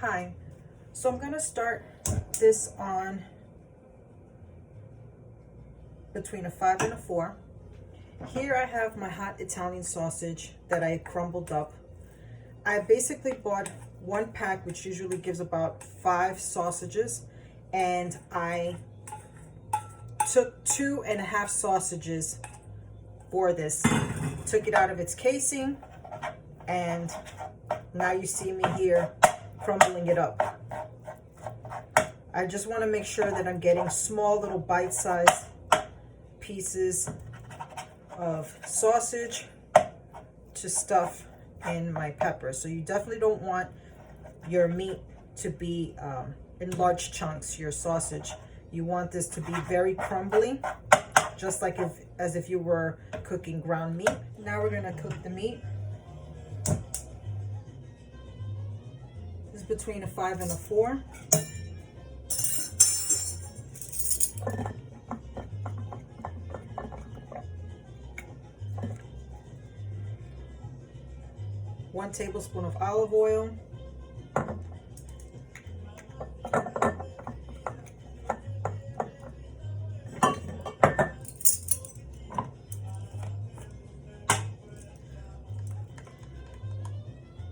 Hi, so I'm going to start this on between a 5 and a 4. Here I have my hot Italian sausage that I crumbled up. I basically bought one pack, which usually gives about 5 sausages, and I took 2.5 sausages for this, took it out of its casing, and now you see me here crumbling it up. I just want to make sure that I'm getting small little bite-sized pieces of sausage to stuff in my peppers. So you definitely don't want your meat to be in large chunks, your sausage. You want this to be very crumbly, just like as if you were cooking ground meat. Now we're going to cook the meat. This is between a 5 and a 4. One tablespoon of olive oil.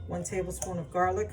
One tablespoon of garlic.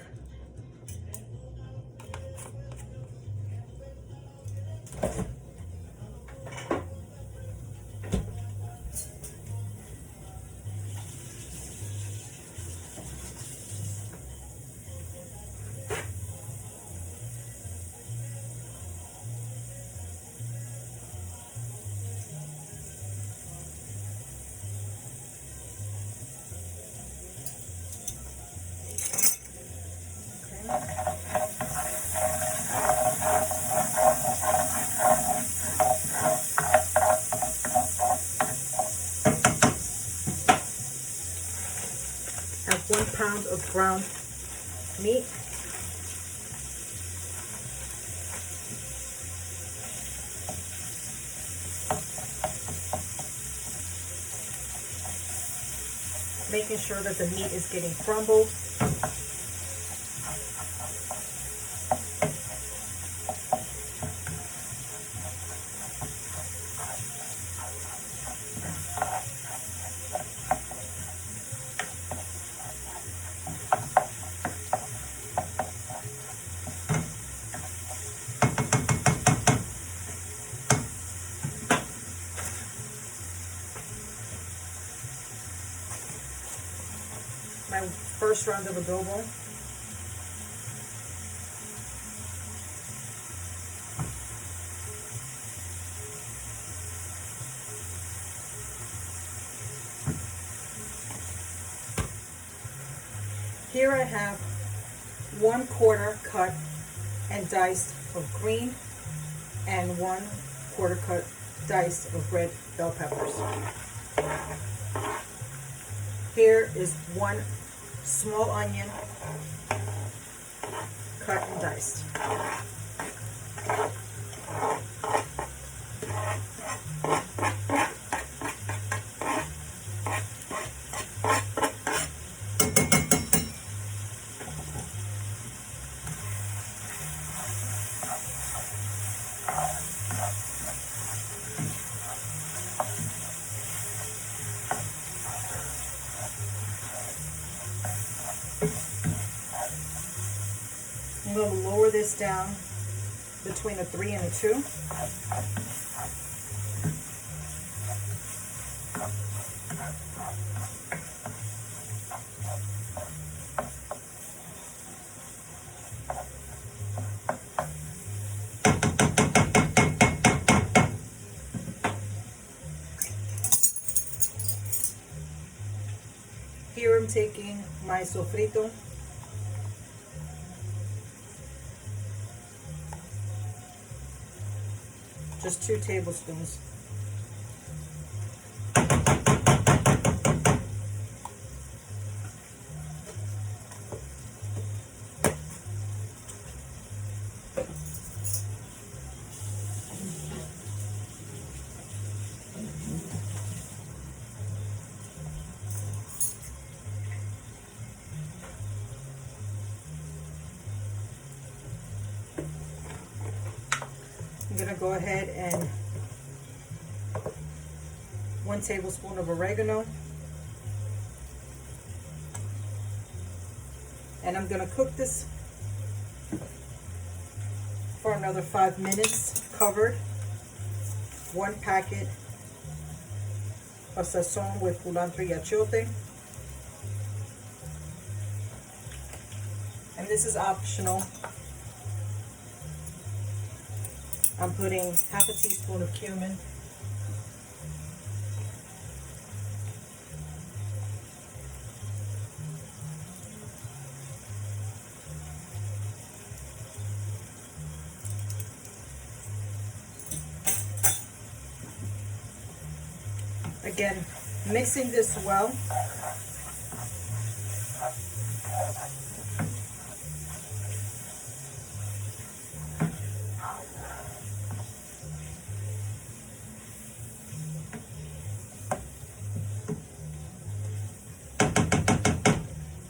Have 1 pound of ground meat. Making sure that the meat is getting crumbled. My first round of adobo. Here I have 1/4 cut and diced of green and 1/4 cut diced of red bell peppers. Here is 1 small onion cut and diced. I'm going to lower this down between a 3 and a 2. Here I'm taking my sofrito. Just 2 tablespoons. I'm gonna go ahead and 1 tablespoon of oregano. And I'm gonna cook this for another 5 minutes, covered. 1 packet of Sazon with Culantro y Achiote. And this is optional. I'm putting half a teaspoon of cumin. Again, mixing this well.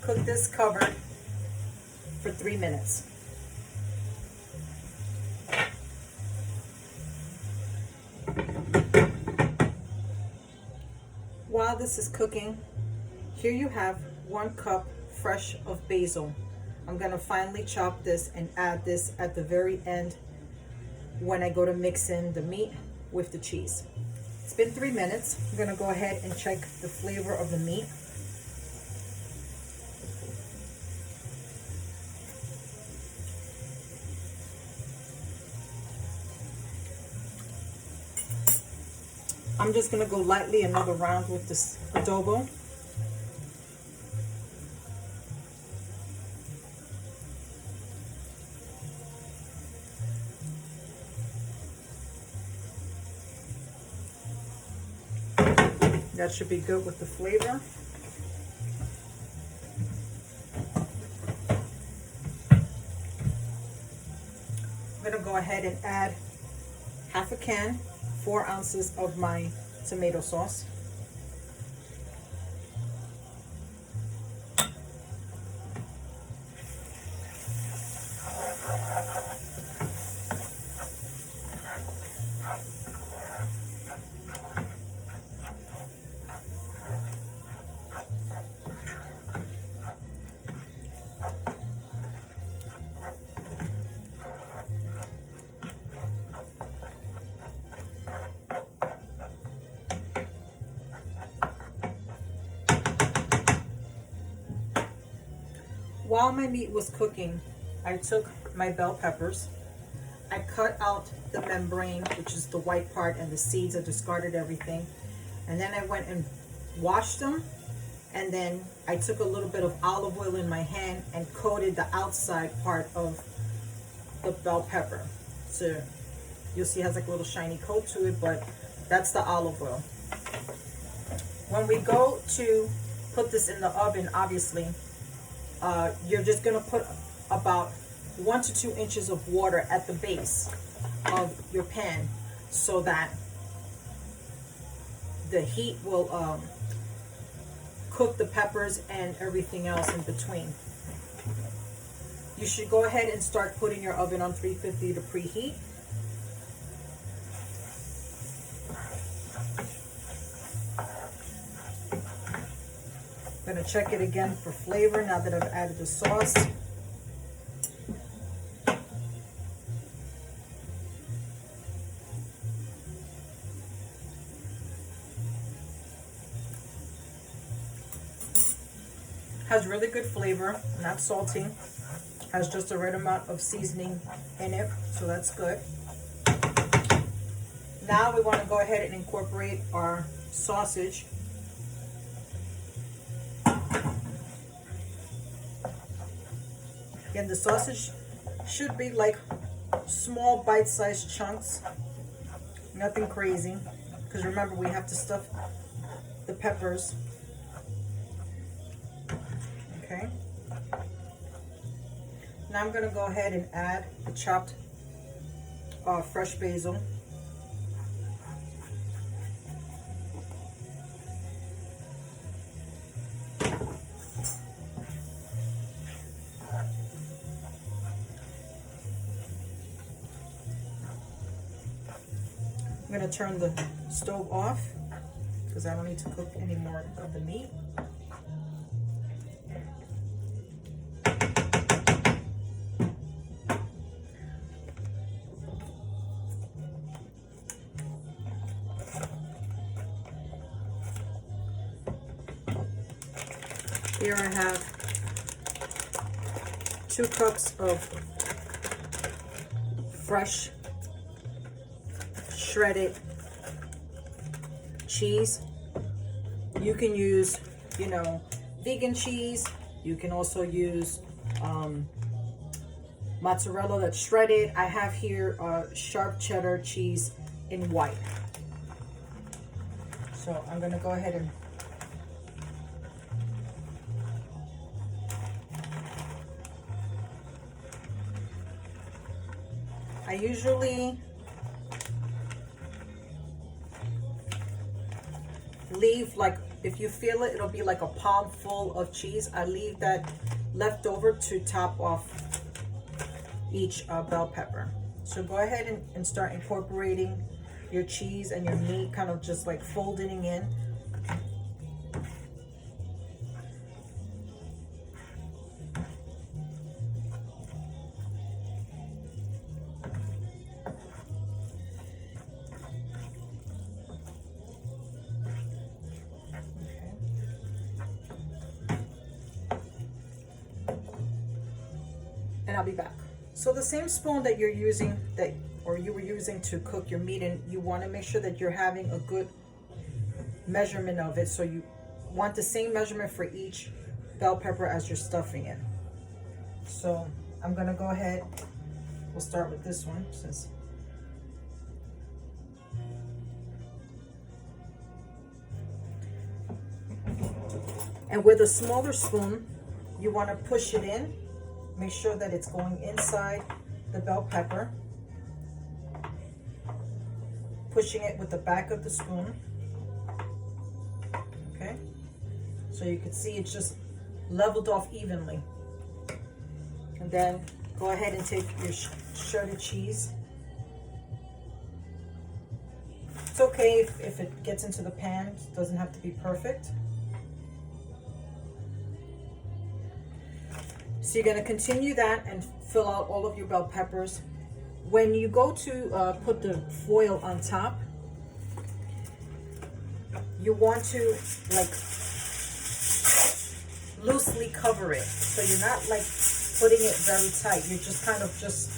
Cook this covered for 3 minutes. While this is cooking, here you have 1 cup fresh of basil. I'm gonna finely chop this and add this at the very end when I go to mix in the meat with the cheese. It's been 3 minutes. I'm gonna go ahead and check the flavor of the meat. I'm just gonna go lightly another round with this adobo. That should be good with the flavor. I'm gonna go ahead and add half a can, 4 ounces of my tomato sauce. While my meat was cooking, I took my bell peppers. I cut out the membrane, which is the white part, and the seeds. I discarded everything. And then I went and washed them. And then I took a little bit of olive oil in my hand and coated the outside part of the bell pepper. So you'll see it has like a little shiny coat to it, but that's the olive oil. When we go to put this in the oven, obviously, you're just gonna put about 1 to 2 inches of water at the base of your pan so that the heat will cook the peppers and everything else in between. You should go ahead and start putting your oven on 350 to preheat. I'm gonna check it again for flavor now that I've added the sauce. Has really good flavor, not salty. Has just the right amount of seasoning in it, so that's good. Now we want to go ahead and incorporate our sausage. Again, the sausage should be like small bite-sized chunks, nothing crazy, because remember we have to stuff the peppers. Okay. Now I'm going to go ahead and add the chopped fresh basil. I'm gonna turn the stove off because I don't need to cook any more of the meat. Here I have 2 cups of fresh shredded cheese. You can use, you know, vegan cheese. You can also use mozzarella that's shredded. I have here sharp cheddar cheese in white. So I'm gonna go ahead and I usually leave, like, if you feel it, it'll be like a palm full of cheese. I leave that left over to top off each bell pepper. So go ahead and start incorporating your cheese and your meat, kind of just like folding in. And I'll be back. So the same spoon that you're using, you were using to cook your meat in, you want to make sure that you're having a good measurement of it. So you want the same measurement for each bell pepper as you're stuffing it. So I'm gonna go ahead, we'll start with this one since and with a smaller spoon you want to push it in. Make sure that it's going inside the bell pepper. Pushing it with the back of the spoon. Okay? So you can see it's just leveled off evenly. And then go ahead and take your shredded cheese. It's okay if it gets into the pan. It doesn't have to be perfect. So you're going to continue that and fill out all of your bell peppers. When you go to put the foil on top, you want to like loosely cover it. So you're not like putting it very tight. You're just kind of just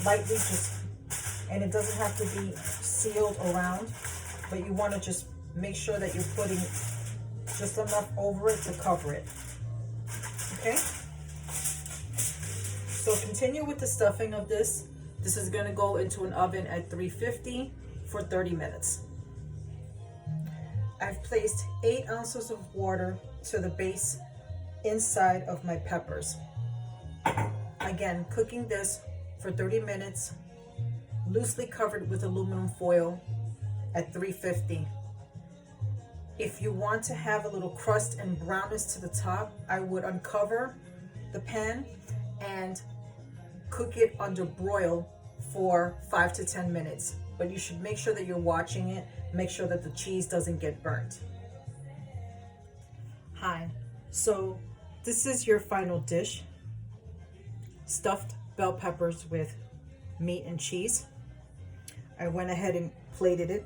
lightly and it doesn't have to be sealed around, but you want to just make sure that you're putting just enough over it to cover it. Okay? So continue with the stuffing of this. This is going to go into an oven at 350 for 30 minutes. I've placed 8 ounces of water to the base inside of my peppers. Again, cooking this for 30 minutes, loosely covered with aluminum foil at 350. If you want to have a little crust and brownness to the top, I would uncover the pan and cook it under broil for 5 to 10 minutes. But you should make sure that you're watching it. Make sure that the cheese doesn't get burnt. Hi, so this is your final dish. Stuffed bell peppers with meat and cheese. I went ahead and plated it.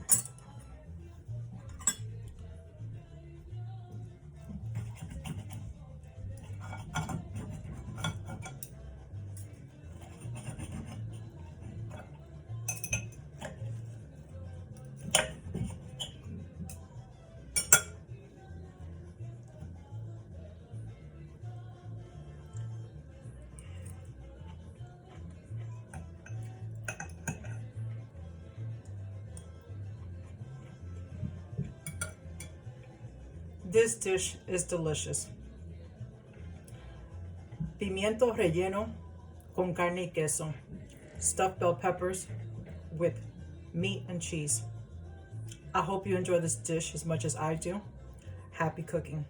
This dish is delicious. Pimiento relleno con carne y queso. Stuffed bell peppers with meat and cheese. I hope you enjoy this dish as much as I do. Happy cooking.